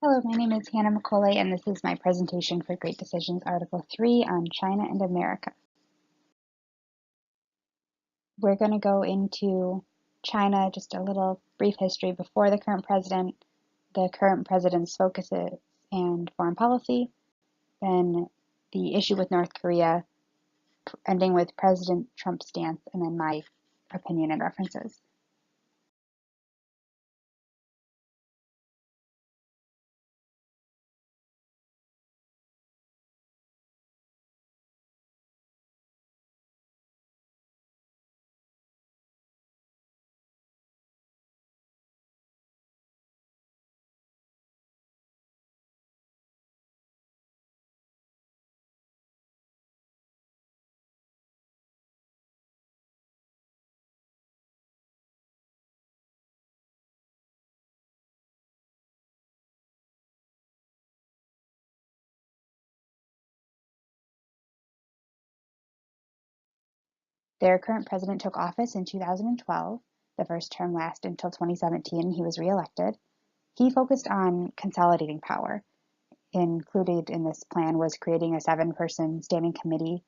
Hello, my name is Hannah McCauley, and this is my presentation for Great Decisions Article 3 on China and America. We're going to go into China, just a little brief history before the current president's focuses and foreign policy, then the issue with North Korea, ending with President Trump's stance, and then my opinion and references. Their current president took office in 2012. The first term lasted until 2017. He was reelected. He focused on consolidating power. Included in this plan was creating a 7-person standing committee,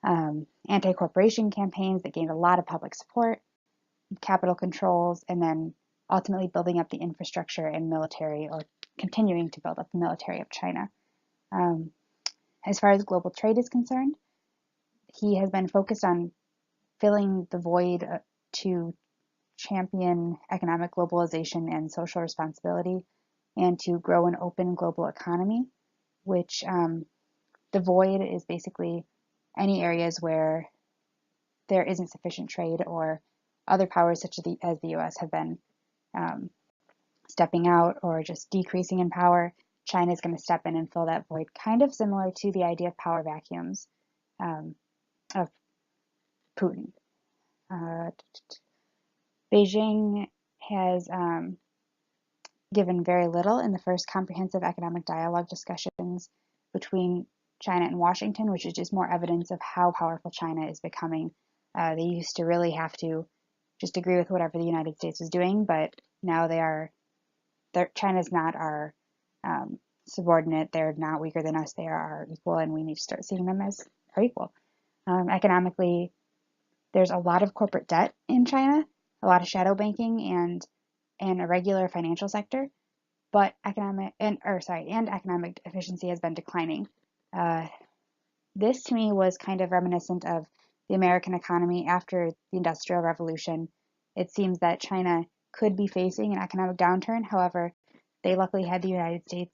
anti-corporation campaigns that gained a lot of public support, capital controls, and then ultimately building up the infrastructure and military, or continuing to build up the military of China. Um, as far as global trade is concerned, he has been focused on filling the void to champion economic globalization and social responsibility, and to grow an open global economy, which the void is basically any areas where there isn't sufficient trade, or other powers such as the US have been um, stepping out or just decreasing in power. China is going to step in and fill that void, kind of similar to the idea of power vacuums um, of Putin. Uh, Beijing has given very little in the first comprehensive economic dialogue discussions between China and Washington, which is just more evidence of how powerful China is becoming. They used to really have to just agree with whatever the United States was doing, but now China's not our subordinate. They're not weaker than us. They are our equal, and we need to start seeing them as our equal. Economically, there's a lot of corporate debt in China, a lot of shadow banking, and a regular financial sector, but economic efficiency has been declining. Uh, this to me was kind of reminiscent of the American economy after the Industrial Revolution. It seems that China could be facing an economic downturn. However, they luckily had the United States.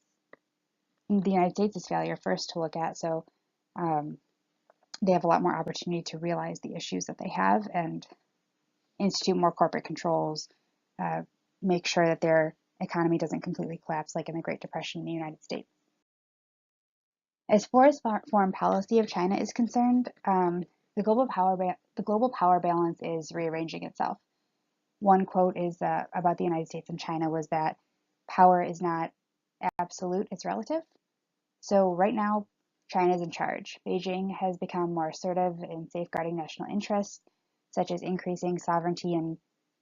The United States' failure first to look at, so they have a lot more opportunity to realize the issues that they have and institute more corporate controls, uh, make sure that their economy doesn't completely collapse like in the Great Depression in the United States. As far as foreign policy of China is concerned, the global power balance is rearranging itself. One quote is about the United States and China was that power is not absolute, it's relative. So right now, China is in charge. Beijing has become more assertive in safeguarding national interests, such as increasing sovereignty in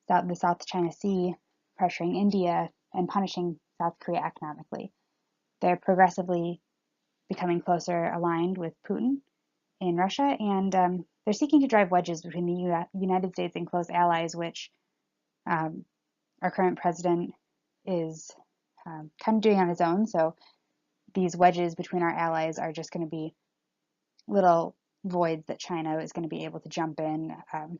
the South China Sea, pressuring India, and punishing South Korea economically. They're progressively becoming closer aligned with Putin in Russia, and they're seeking to drive wedges between the United States and close allies, which um, our current president is kind of doing on his own. So these wedges between our allies are just going to be little voids that China is going to be able to jump in,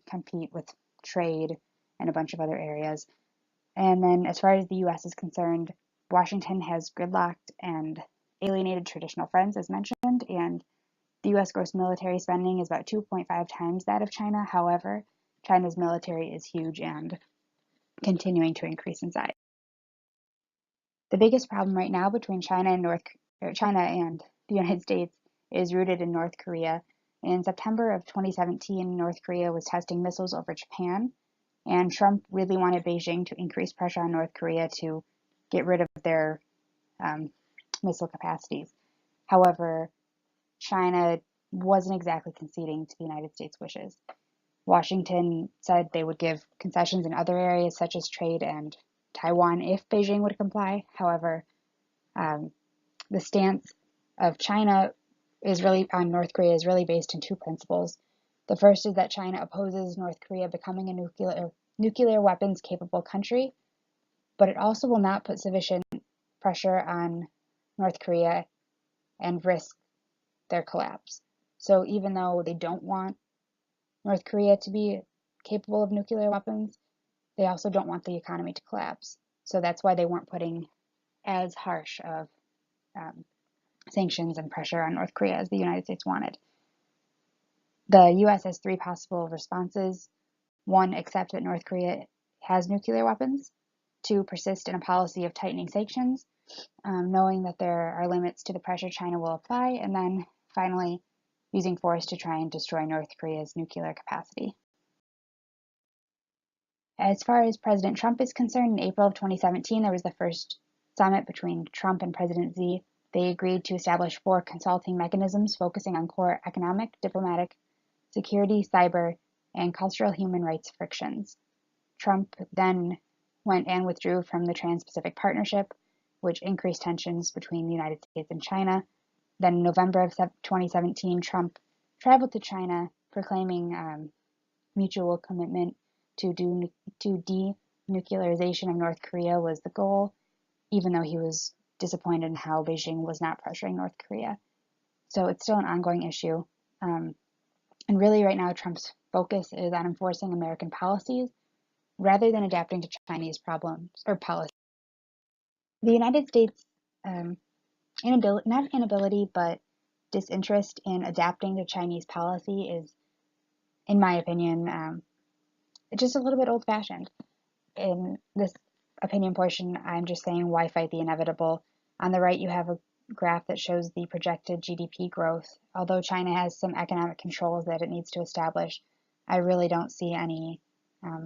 compete with trade and a bunch of other areas. And then as far as the US is concerned, Washington has gridlocked and alienated traditional friends, as mentioned, and the US gross military spending is about 2.5 times that of China. However, China's military is huge and continuing to increase in size. The biggest problem right now between China and the United States is rooted in North Korea. In September of 2017, North Korea was testing missiles over Japan, and Trump really wanted Beijing to increase pressure on North Korea to get rid of their um, missile capacities. However, China wasn't exactly conceding to the United States' wishes. Washington said they would give concessions in other areas such as trade and Taiwan if Beijing would comply. However, The stance of China on North Korea is really based on two principles. The first is that China opposes North Korea becoming a nuclear weapons capable country, but it also will not put sufficient pressure on North Korea and risk their collapse. So even though they don't want North Korea to be capable of nuclear weapons, they also don't want the economy to collapse. So that's why they weren't putting as harsh of sanctions and pressure on North Korea as the United States wanted. The US has three possible responses. One, accept that North Korea has nuclear weapons. Two, persist in a policy of tightening sanctions, knowing that there are limits to the pressure China will apply. And then finally, using force to try and destroy North Korea's nuclear capacity. As far as President Trump is concerned, in April of 2017, there was the first summit between Trump and President Xi. They agreed to establish 4 consulting mechanisms focusing on core economic, diplomatic, security, cyber, and cultural human rights frictions. Trump then went and withdrew from the Trans-Pacific Partnership, which increased tensions between the United States and China. Then in November of 2017, Trump traveled to China, proclaiming mutual commitment to denuclearization of North Korea was the goal, even though he was disappointed in how Beijing was not pressuring North Korea. So it's still an ongoing issue. And really right now, Trump's focus is on enforcing American policies rather than adapting to Chinese problems or policies. The United States' inability, but disinterest in adapting to Chinese policy is, in my opinion, just a little bit old-fashioned. In this opinion portion, I'm just saying why fight the inevitable. On the right, you have a graph that shows the projected GDP growth. Although China has some economic controls that it needs to establish, I really don't see any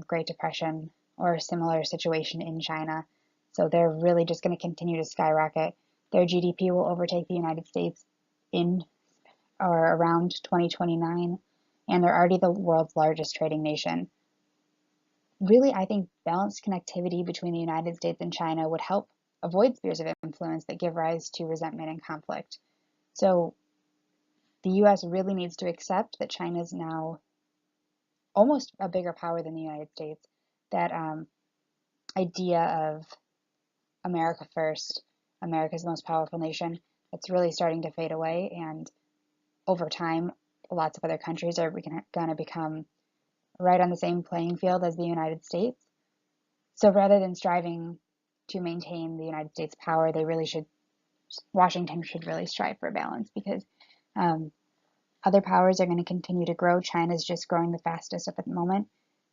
Great Depression or a similar situation in China. So they're really just going to continue to skyrocket. Their GDP will overtake the United States in or around 2029, and they're already the world's largest trading nation. Really, I think balanced connectivity between the United States and China would help avoid spheres of influence that give rise to resentment and conflict. So the US really needs to accept that China is now almost a bigger power than the United States. That idea of America first, America's the most powerful nation, it's really starting to fade away. And over time, lots of other countries are going to become right on the same playing field as the United States. So rather than striving to maintain the United States' power, Washington should really strive for a balance, because other powers are going to continue to grow. China's just growing the fastest at the moment.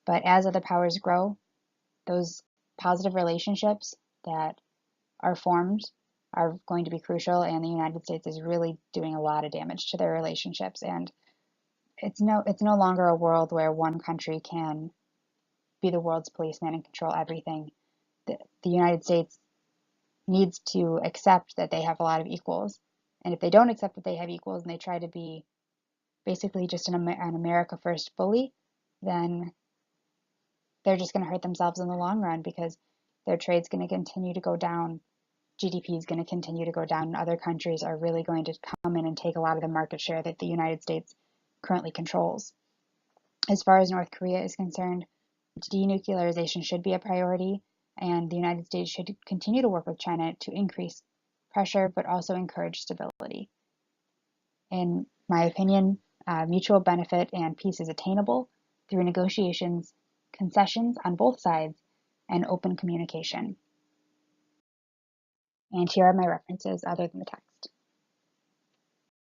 But as other powers grow, those positive relationships that are formed are going to be crucial, and the United States is really doing a lot of damage to their relationships. And it's no longer a world where one country can be the world's policeman and control everything. The United States needs to accept that they have a lot of equals. And if they don't accept that they have equals and they try to be basically just an America first bully, then they're just going to hurt themselves in the long run, because their trade's going to continue to go down. GDP is going to continue to go down, and other countries are really going to come in and take a lot of the market share that the United States currently controls. As far as North Korea is concerned, denuclearization should be a priority, and the United States should continue to work with China to increase pressure, but also encourage stability. In my opinion, mutual benefit and peace is attainable through negotiations, concessions on both sides, and open communication. And here are my references other than the text.